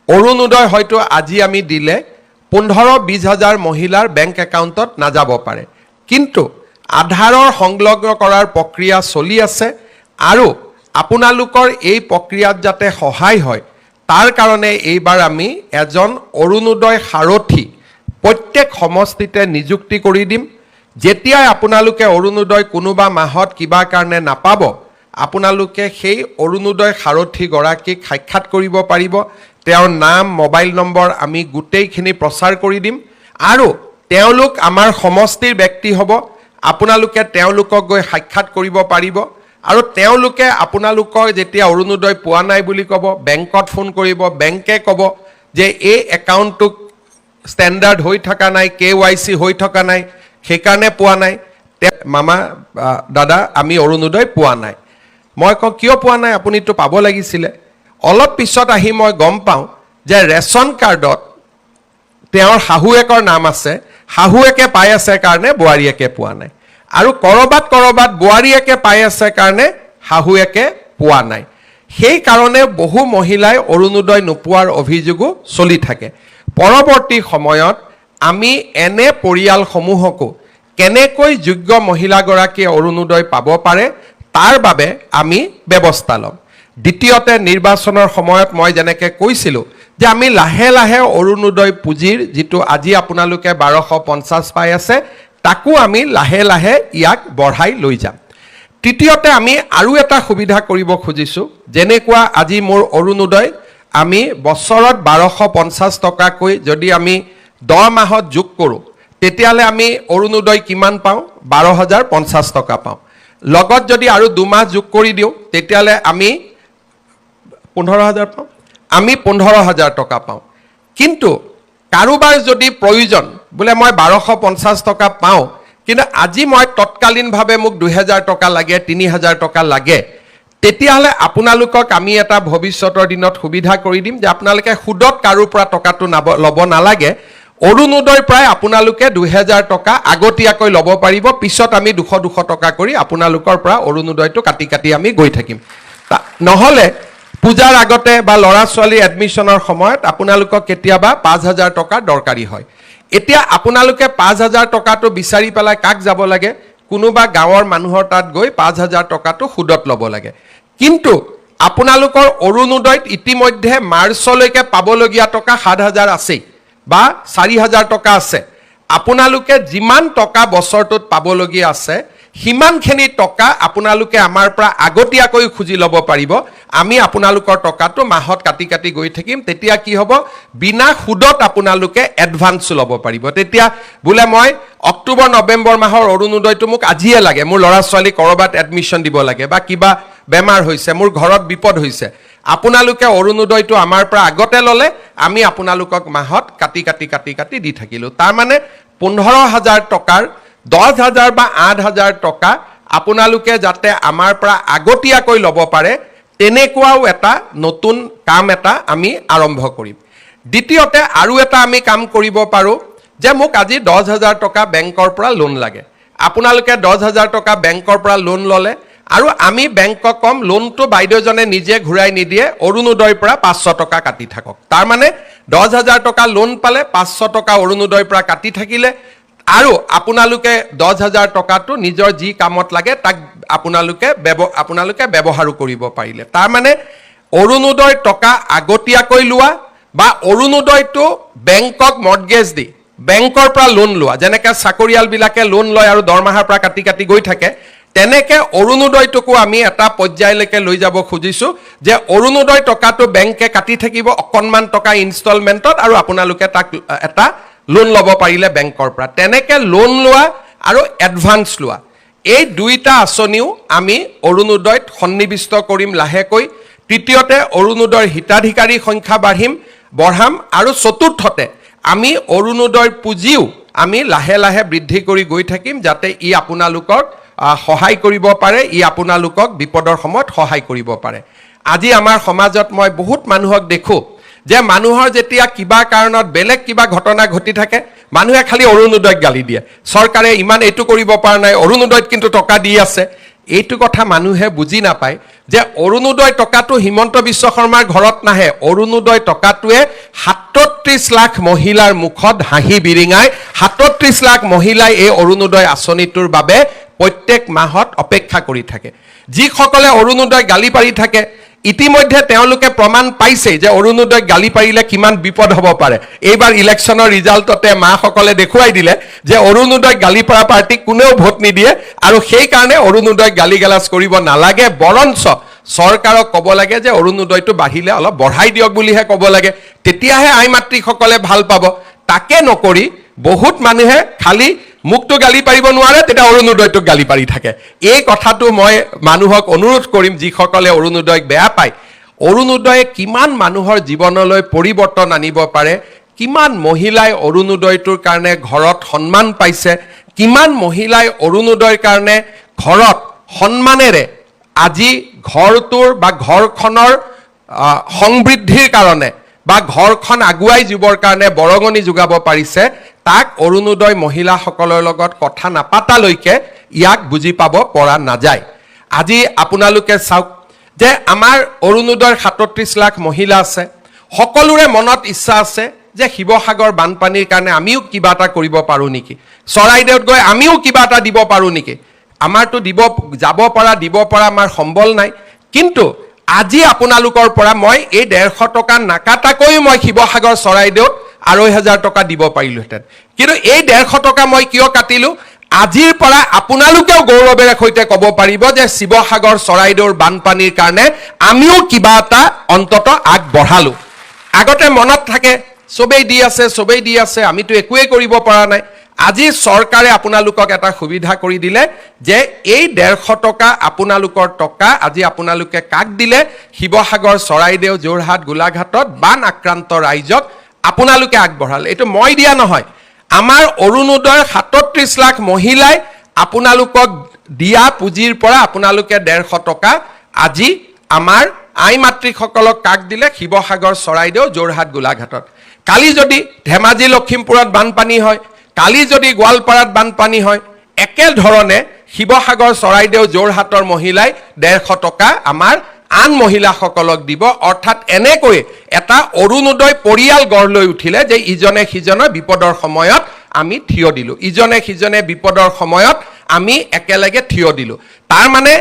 অৰুণোদয় হয়তো আজি আমি দিলে 15-20 হাজাৰ মহিলাৰ বেংক একাউণ্টত নাযাব পাৰে, কিন্তু আধাৰৰ সংলগ্ন কৰাৰ প্ৰক্ৰিয়া চলি আছে আৰু আপোনালোকৰ এই প্ৰক্ৰিয়াত যাতে সহায় হয় তাৰ কাৰণে এইবাৰ আমি এজন অৰুণোদয় সাৰথী প্ৰত্যেক সমষ্টিতে নিযুক্তি কৰি দিম। যেতিয়াই আপোনালোকে অৰুণোদয় কোনোবা মাহত কিবা কাৰণে নাপাব, আপোনালোকে সেই অৰুণোদয় সাৰথী গৰাকীক সাক্ষাৎ কৰিব পাৰিব। তেওঁৰ নাম, মোবাইল নম্বৰ আমি গোটেইখিনি প্ৰচাৰ কৰি দিম আৰু তেওঁলোক আমাৰ সমষ্টিৰ ব্যক্তি হ'ব। আপোনালোকে তেওঁলোকক গৈ সাক্ষাৎ কৰিব পাৰিব আৰু তেওঁলোকে আপোনালোকৰ যেতিয়া অৰুণোদয় পোৱা নাই বুলি ক'ব, বেংকত ফোন কৰিব, বেংকে ক'ব যে এই একাউণ্টটোক ষ্টেণ্ডাৰ্ড হৈ থকা নাই, KYC হৈ থকা নাই, সেইকাৰণে পোৱা নাই। মামা দাদা আমি অৰুণোদয় পোৱা নাই। মই কওঁ কিয় পোৱা নাই, আপুনিতো পাব লাগিছিলে। অলপ পিছত আহি মই গম পাওঁ যে ৰেচন কাৰ্ডত তেওঁৰ শাহুৱেকৰ নাম আছে, শাহুৱেকে পাই আছে কাৰণে বোৱাৰীয়েকে পোৱা নাই, আৰু কৰবাত বোৱাৰীয়েকে পাই আছে কাৰণে শাহুৱেকে পোৱা নাই। সেইকাৰণে বহু মহিলাই অৰুণোদয় নোপোৱাৰ অভিযোগো চলি থাকে। পৰৱৰ্তী সময়ত আমি এনে পৰিয়ালসমূহকো কেনেকৈ যোগ্য মহিলাগৰাকীয়ে অৰুণোদয় পাব পাৰে তাৰ বাবে আমি ব্যৱস্থা ল'ম। দ্বিতীয়তে নিৰ্বাচনৰ সময়ত মই যেনেকৈ কৈছিলোঁ যে আমি লাহে লাহে অৰুণোদয় পুঁজিৰ যিটো আজি আপোনালোকে 1250 পাই আছে তাকো আমি লাহে লাহে ইয়াক বঢ়াই লৈ যাম। তৃতীয়তে আমি আৰু এটা সুবিধা কৰিব খুজিছোঁ, যেনেকুৱা আজি মোৰ অৰুণোদয় আমি বছৰত 1250 টকাকৈ যদি আমি 10 মাহত যোগ কৰোঁ তেতিয়াহ'লে আমি অৰুণোদয় কিমান পাওঁ? 12,050 টকা পাওঁ। লগত যদি আৰু 2 মাহ যোগ কৰি দিওঁ তেতিয়াহ'লে আমি 15,000 পাওঁ, আমি 15,000 টকা পাওঁ। কিন্তু কাৰোবাৰ যদি প্ৰয়োজন বোলে মই 1250 টকা পাওঁ কিন্তু আজি মই তৎকালীনভাৱে মোক 2,000 টকা লাগে, 3,000 টকা লাগে, তেতিয়াহ'লে আপোনালোকক আমি এটা ভৱিষ্যতৰ দিনত সুবিধা কৰি দিম যে আপোনালোকে সুদত কাৰোৰ পৰা টকাটো ল'ব নালাগে। অৰুণোদয়ৰ পৰাই আপোনালোকে 2,000 টকা আগতীয়াকৈ ল'ব পাৰিব। পিছত আমি 200 টকা কৰি আপোনালোকৰ পৰা অৰুণোদয়টো কাটি কাটি আমি গৈ থাকিম। নহ'লে পূজাৰ আগতে বা ল'ৰা ছোৱালী এডমিশ্যনৰ সময়ত আপোনালোকক কেতিয়াবা 5,000 টকা দৰকাৰী হয়। এতিয়া আপোনালোকে 5,000 টকাটো বিচাৰি পেলাই কাক যাব লাগে? কোনোবা গাঁৱৰ মানুহৰ তাত গৈ 5,000 টকাটো সুদত ল'ব লাগে। কিন্তু আপোনালোকৰ অৰুণোদয়ত ইতিমধ্যে মাৰ্চলৈকে পাবলগীয়া টকা 7,000 আছেই বা 4,000 টকা আছে। আপোনালোকে যিমান টকা বছৰটোত পাবলগীয়া আছে সিমানখিনি টকা আপোনালোকে আমাৰ পৰা আগতীয়াকৈ খুজি ল'ব পাৰিব। আমি আপোনালোকৰ টকাটো মাহত কাটি কাটি গৈ থাকিম। তেতিয়া কি হ'ব? বিনা সুদত আপোনালোকে এডভান্স ল'ব পাৰিব। তেতিয়া বোলে মই অক্টোবৰ নৱেম্বৰ মাহৰ অৰুণোদয়টো মোক আজিয়ে লাগে, মোৰ ল'ৰা ছোৱালী ক'ৰবাত এডমিশ্যন দিব লাগে বা কিবা বেমাৰ হৈছে, মোৰ ঘৰত বিপদ হৈছে, আপোনালোকে অৰুণোদয়টো আমাৰ পৰা আগতে ল'লে আমি আপোনালোকক মাহত কাটি কাটি কাটি কাটি দি থাকিলোঁ। তাৰমানে 15,000 টকাৰ 10,000 বা 8,000 টকা আপোনালোকে যাতে আমাৰ পৰা আগতীয়াকৈ ল'ব পাৰে তেনেকুৱাও এটা নতুন কাম এটা আমি আৰম্ভ কৰিম। দ্বিতীয়তে আৰু এটা আমি কাম কৰিব পাৰোঁ যে মোক আজি 10,000 টকা বেংকৰ পৰা লোন লাগে। আপোনালোকে 10,000 টকা বেংকৰ পৰা লোন ল'লে আৰু আমি বেংকক কম লোনটো বাইদেউজনে নিজে ঘূৰাই নিদিয়ে, অৰুণোদয়ৰ পৰা 500 টকা কাটি থাকক। তাৰমানে 10,000 টকা লোন পালে 500 টকা অৰুণোদয়ৰ পৰা কাটি থাকিলে আৰু আপোনালোকে 10,000 টকাটো নিজৰ যি কামত লাগে তাক আপোনালোকে ব্যৱহাৰো কৰিব পাৰিলে। তাৰমানে অৰুণোদয়ৰ টকা আগতীয়াকৈ লোৱা বা অৰুণোদয়টো বেংকক মৰ্টগেজ দি বেংকৰ পৰা লোন লোৱা, যেনেকৈ চাকৰিয়ালবিলাকে লোন লয় আৰু দৰমহাৰ পৰা কাটি কাটি গৈ থাকে, তেনেকৈ অৰুণোদয়টোকো আমি এটা পৰ্যায়লৈকে লৈ যাব খুজিছোঁ যে অৰুণোদয় টকাটো বেংকে কাটি থাকিব অকণমান টকা ইনষ্টলমেণ্টত আৰু আপোনালোকে তাক এটা লোন ল'ব পাৰিলে বেংকৰ পৰা। তেনেকৈ লোন লোৱা আৰু এডভান্স লোৱা, এই দুইটা আঁচনিও আমি অৰুণোদয়ত সন্নিৱিষ্ট কৰিম লাহেকৈ। তৃতীয়তে অৰুণোদয়ৰ হিতাধিকাৰী সংখ্যা বঢ়াম আৰু চতুৰ্থতে আমি অৰুণোদয়ৰ পুঁজিও আমি লাহে লাহে বৃদ্ধি কৰি গৈ থাকিম যাতে ই আপোনালোকক সহায় কৰিব পাৰে, ই আপোনালোকক বিপদৰ সময়ত সহায় কৰিব পাৰে। আজি আমাৰ সমাজত মই বহুত মানুহক দেখোঁ যে মানুহৰ যেতিয়া কিবা কাৰণত বেলেগ কিবা ঘটনা ঘটি থাকে মানুহে খালি অৰুণোদয়ক গালি দিয়ে, চৰকাৰে ইমান এইটো কৰিব পৰা নাই, অৰুণোদয়ত কিন্তু টকা দি আছে। এইটো কথা মানুহে বুজি নাপায় যে অৰুণোদয় টকাটো হিমন্ত বিশ্ব শৰ্মাৰ ঘৰত নাহে অৰুণোদয় টকাটোৱে ৩৭ লাখ মহিলাৰ মুখত হাঁহি বিৰিঙাই ৩৭ লাখ মহিলাই এই অৰুণোদয় আঁচনিটোৰ বাবে প্ৰত্যেক মাহত অপেক্ষা কৰি থাকে যিসকলে অৰুণোদয় গালি পাৰি থাকে ইতিমধ্যে তেওঁলোকে প্ৰমাণ পাইছে যে অৰুণোদয় গালি পাৰিলে কিমান বিপদ হ'ব পাৰে এইবাৰ ইলেকশ্যনৰ ৰিজাল্টতে মাসকলে দেখুৱাই দিলে যে অৰুণোদয় গালি পৰা পাৰ্টিক কোনেও ভোট নিদিয়ে আৰু সেই কাৰণে অৰুণোদয় গালি গালাজ কৰিব নালাগে বৰঞ্চ চৰকাৰক ক'ব লাগে যে অৰুণোদয়টো বাঢ়িলে অলপ বঢ়াই দিয়ক বুলিহে ক'ব লাগে তেতিয়াহে আই মাতৃসকলে ভাল পাব তাকে নকৰি বহুত মানুহে খালি মুক্ত গালি পাৰিব নোৱাৰে তেতিয়া অৰুণোদয়টোক গালি পাৰি থাকে এই কথাটো মই মানুহক অনুৰোধ কৰিম যিসকলে অৰুণোদয়ক বেয়া পায় অৰুণোদয়ে কিমান মানুহৰ জীৱনলৈ পৰিৱৰ্তন আনিব পাৰে কিমান মহিলাই অৰুণোদয়টোৰ কাৰণে ঘৰত সন্মান পাইছে কিমান মহিলাই অৰুণোদয়ৰ কাৰণে ঘৰত সন্মানেৰে আজি ঘৰটোৰ বা ঘৰখনৰ সমৃদ্ধিৰ কাৰণে বা ঘৰখন আগুৱাই যাবৰ কাৰণে বৰঙণি যোগাব পাৰিছে তাক অৰুণোদয় মহিলাসকলৰ লগত কথা নাপাতালৈকে ইয়াক বুজি পাব পৰা নাযায় আজি আপোনালোকে চাওক যে আমাৰ অৰুণোদয়ৰ ৩৭ লাখ মহিলা আছে সকলোৰে মনত ইচ্ছা আছে যে শিৱসাগৰ বানপানীৰ কাৰণে আমিও কিবা এটা কৰিব পাৰোঁ নেকি চৰাইদেউত গৈ আমিও কিবা এটা দিব পাৰোঁ নেকি আমাৰতো যাব পৰা আমাৰ সম্বল নাই কিন্তু আজি আপোনালোকৰ পৰা মই এই ১৫০ টকা নাকাটাকৈ মই শিৱসাগৰ চৰাইদেউত ২৫০০ টকা দিব পাৰিলোহেঁতেন কিন্তু এই ১৫০ টকা মই কিয় কাটিলোঁ আজিৰ পৰা আপোনালোকেও গৌৰৱেৰে সৈতে ক'ব পাৰিব যে শিৱসাগৰ চৰাইদেউৰ বানপানীৰ কাৰণে আমিও কিবা এটা অন্তত আগবঢ়ালোঁ আগতে মনত থাকে চবেই দি আছে আমিতো একোৱেই কৰিব পৰা নাই আজি চৰকাৰে আপোনালোকক এটা সুবিধা কৰি দিলে যে এই ১৫০ টকা আপোনালোকৰ টকা আজি আপোনালোকে কাক দিলে শিৱসাগৰ চৰাইদেউ যোৰহাট গোলাঘাটত বান আক্ৰান্ত ৰাইজক আপোনালোকে আগবঢ়ালে এইটো মই দিয়া নহয় আমাৰ অৰুণোদয়ৰ ৩৭ লাখ মহিলাই আপোনালোকক দিয়া পুঁজিৰ পৰা আপোনালোকে ১৫০ টকা আজি আমাৰ আই মাতৃসকলক কাক দিলে শিৱসাগৰ চৰাইদেউ যোৰহাট গোলাঘাটত কালি যদি ধেমাজি লখিমপুৰত বানপানী হয় কালি যদি গোৱালপাৰাত বানপানী হয় একেধৰণে শিৱসাগৰ চৰাইদেউ যোৰহাটৰ মহিলাই ১৫০ টকা আমাৰ আন মহিলাসকলক দিব অৰ্থাৎ এনেকৈ এটা অৰুণোদয় পৰিয়াল গঢ় লৈ উঠিলে যে ইজনে সিজনৰ বিপদৰ সময়ত আমি থিয় দিলোঁ ইজনে সিজনে বিপদৰ সময়ত আমি একেলগে থিয় দিলোঁ তাৰ মানে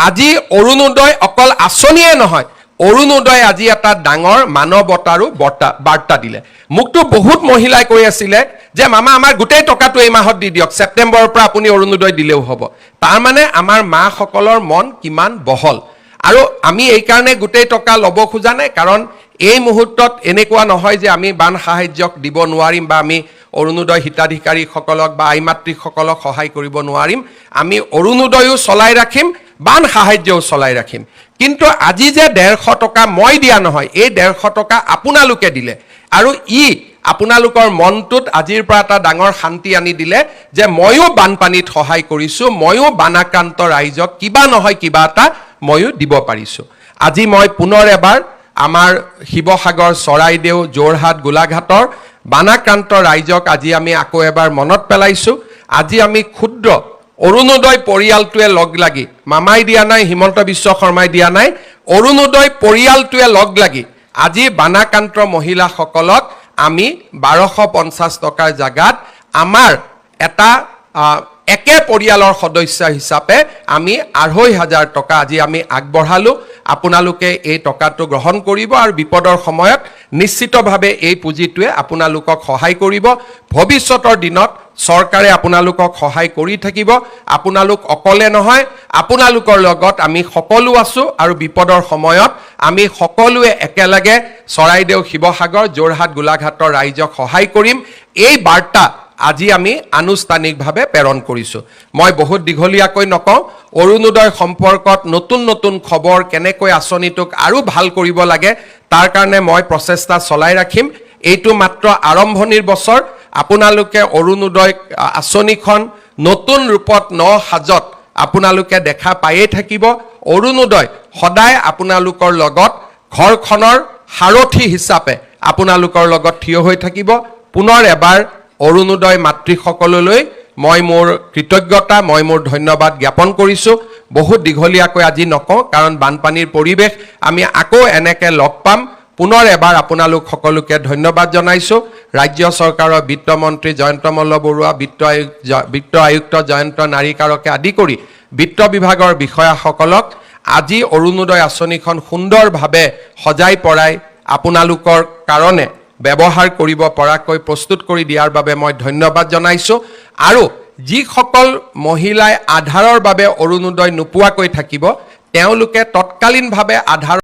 আজি অৰুণোদয় অকল আঁচনিয়ে নহয় অৰুণোদয় আজি এটা ডাঙৰ মানৱতাৰো বাৰ্তা দিলে মোকতো বহুত মহিলাই কৈ আছিলে যে মামা আমাৰ গোটেই টকাটো এই মাহত দি দিয়ক ছেপ্টেম্বৰৰ পৰা আপুনি অৰুণোদয় দিলেও হ'ব তাৰ মানে আমাৰ মাসকলৰ মন কিমান বহল আৰু আমি এই কাৰণে গোটেই টকা ল'ব খোজা নাই কাৰণ এই মুহূৰ্তত এনেকুৱা নহয় যে আমি বান সাহায্যক দিব নোৱাৰিম বা আমি অৰুণোদয় হিতাধিকাৰীসকলক বা আই মাতৃসকলক সহায় কৰিব নোৱাৰিম আমি অৰুণোদয়ও চলাই ৰাখিম বান সাহায্যও চলাই ৰাখিম কিন্তু আজি যে ১৫০ টকা মই দিয়া নহয় এই ১৫০ টকা আপোনালোকে দিলে আৰু আপোনালোকৰ মনটোত আজিৰ পৰা এটা ডাঙৰ শান্তি আনি দিলে যে ময়ো বানপানীত সহায় কৰিছোঁ ময়ো বানাক্ৰান্ত ৰাইজক কিবা নহয় কিবা এটা ময়ো দিব পাৰিছোঁ আজি মই পুনৰ এবাৰ আমাৰ শিৱসাগৰ চৰাইদেউ যোৰহাট গোলাঘাটৰ বানাক্ৰান্ত ৰাইজক আজি আমি আকৌ এবাৰ মনত পেলাইছোঁ আজি আমি ক্ষুদ্ৰ অৰুণোদয় পৰিয়ালটোৱে লগ লাগি মামাই দিয়া নাই হিমন্ত বিশ্ব শৰ্মাই দিয়া নাই অৰুণোদয় পৰিয়ালটোৱে লগ লাগি আজি বানাক্ৰান্ত মহিলাসকলক আমি ১২৫০ টকাৰ জাগাত আমাৰ এটা একে পৰিয়ালৰ সদস্য হিচাপে আমি ২৫০০ টকা আজি আমি আগবঢ়ালোঁ আপোনালোকে এই টকাটো গ্ৰহণ কৰিব আৰু বিপদৰ সময়ত নিশ্চিতভাৱে এই পুঁজিটোৱে আপোনালোকক সহায় কৰিব ভৱিষ্যতৰ দিনত চৰকাৰে আপোনালোকক সহায় কৰি থাকিব আপোনালোক অকলে নহয় আপোনালোকৰ লগত আমি সকলো আছোঁ আৰু বিপদৰ সময়ত আমি সকলোৱে একেলগে চৰাইদেউ শিৱসাগৰ যোৰহাট গোলাঘাটৰ ৰাইজক সহায় কৰিম এই বাৰ্তা আজি আমি আনুষ্ঠানিকভাৱে প্ৰেৰণ কৰিছোঁ মই বহুত দীঘলীয়াকৈ নকওঁ অৰুণোদয় সম্পৰ্কত নতুন খবৰ কেনেকৈ আঁচনিটোক আৰু ভাল কৰিব লাগে তাৰ কাৰণে মই প্ৰচেষ্টা চলাই ৰাখিম এইটো মাত্ৰ আৰম্ভণিৰ বছৰ আপোনালোকে অৰুণোদয় আঁচনিখন নতুন ৰূপত সাজত আপোনালোকে দেখা পায়ে থাকিব অৰুণোদয় সদায় আপোনালোকৰ লগত ঘৰখনৰ সাৰথি হিচাপে আপোনালোকৰ লগত থিয় হৈ থাকিব পুনৰ এবাৰ অৰুণোদয় মাতৃসকললৈ মই মোৰ কৃতজ্ঞতা মই মোৰ ধন্যবাদ জ্ঞাপন কৰিছোঁ বহুত দীঘলীয়াকৈ আজি নকওঁ কাৰণ বানপানীৰ পৰিৱেশ আমি আকৌ এনেকৈ লগ পাম পুনৰ এবাৰ আপোনালোক সকলোকে ধন্যবাদ জনাইছোঁ ৰাজ্য চৰকাৰৰ বিত্তমন্ত্ৰী জয়ন্ত মল্ল বৰুৱা বিত্ত আয়ুক্ত জয়ন্ত নাৰিকাৰকে আদি কৰি বিত্ত বিভাগৰ বিষয়াসকলক আজি অৰুণোদয় আঁচনিখন সুন্দৰভাৱে সজাই পৰাই আপোনালোকৰ কাৰণে ব্যৱহাৰ কৰিব পৰাকৈ প্ৰস্তুত কৰি দিয়াৰ বাবে মই ধন্যবাদ জনাইছোঁ আৰু যিসকল মহিলাই আধাৰৰ বাবে অৰুণোদয় নোপোৱাকৈ থাকিব তেওঁলোকে তৎকালীনভাৱে আধাৰ